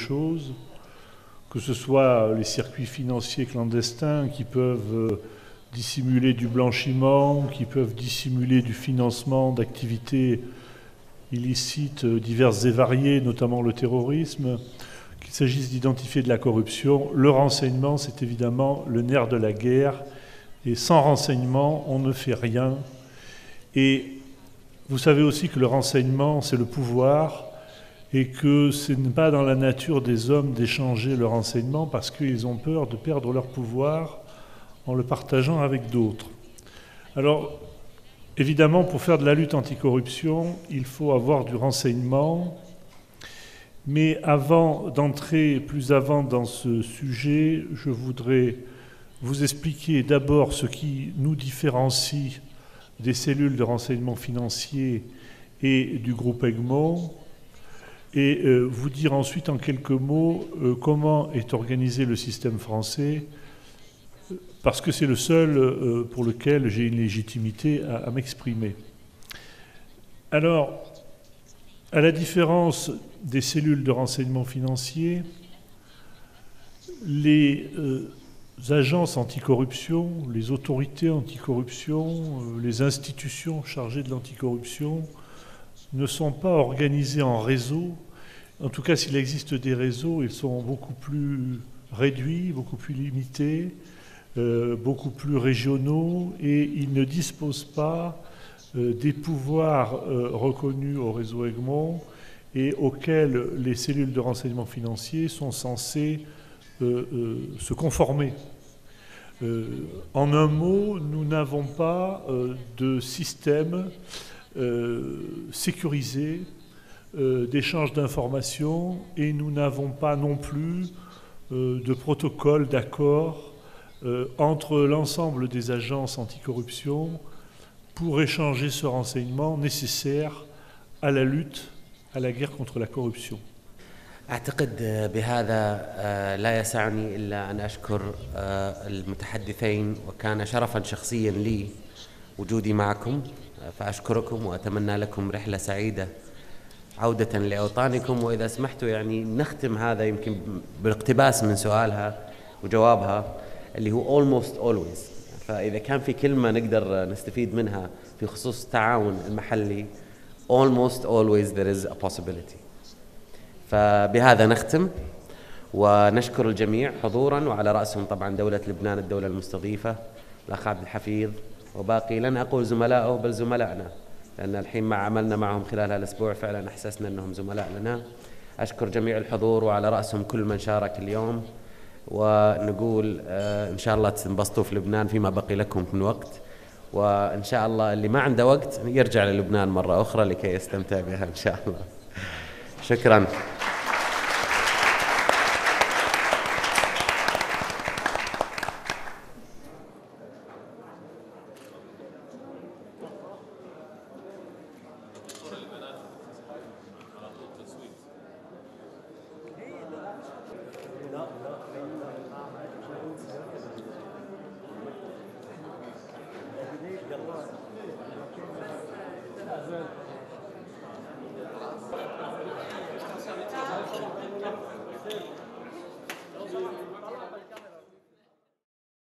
choses, que ce soit les circuits financiers clandestins qui peuvent dissimuler du blanchiment, qui peuvent dissimuler du financement d'activités illicites diverses et variées, notamment le terrorisme, qu'il s'agisse d'identifier de la corruption. Le renseignement, c'est évidemment le nerf de la guerre, et sans renseignement, on ne fait rien. Et vous savez aussi que le renseignement, c'est le pouvoir, et que ce n'est pas dans la nature des hommes d'échanger le renseignement parce qu'ils ont peur de perdre leur pouvoir en le partageant avec d'autres. Alors, évidemment, pour faire de la lutte anticorruption, il faut avoir du renseignement, mais avant d'entrer plus avant dans ce sujet, je voudrais vous expliquer d'abord ce qui nous différencie des cellules de renseignement financier et du groupe Egmont, et vous dire ensuite en quelques mots comment est organisé le système français, parce que c'est le seul pour lequel j'ai une légitimité à m'exprimer. Alors, à la différence des cellules de renseignement financier, les agences anticorruption, les autorités anticorruption, les institutions chargées de l'anticorruption ne sont pas organisées en réseau. En tout cas, s'il existe des réseaux, ils sont beaucoup plus réduits, beaucoup plus limités, beaucoup plus régionaux, et ils ne disposent pas des pouvoirs reconnus au réseau Egmont et auxquels les cellules de renseignement financier sont censées se conformer. En un mot, nous n'avons pas de système sécurisé d'échange d'informations, et nous n'avons pas non plus de protocole d'accord entre l'ensemble des agences anticorruption pour échanger ce renseignement nécessaire à la lutte, à la guerre contre la corruption. أعتقد بهذا لا يسعني إلا أن أشكر المتحدثين، وكان شرفا شخصيا لي وجودي معكم، فأشكركم وأتمنى لكم رحلة سعيدة عودة لأوطانكم. وإذا سمحتوا يعني نختم هذا يمكن بالاقتباس من سؤالها وجوابها اللي هو almost always. فإذا كان في كلمة نقدر نستفيد منها في خصوص التعاون المحلي، almost always there is a possibility. فبهذا نختم ونشكر الجميع حضورا، وعلى رأسهم طبعا دولة لبنان الدولة المستضيفة، الأخ عبد الحفيظ، وباقي لن أقول زملائه بل زملائنا، لأن الحين ما عملنا معهم خلال هالأسبوع فعلا أحسسنا أنهم زملاء لنا. أشكر جميع الحضور وعلى رأسهم كل من شارك اليوم، ونقول إن شاء الله تنبسطوا في لبنان فيما بقي لكم من وقت، وإن شاء الله اللي ما عنده وقت يرجع للبنان مرة أخرى لكي يستمتع بها إن شاء الله. شكرا.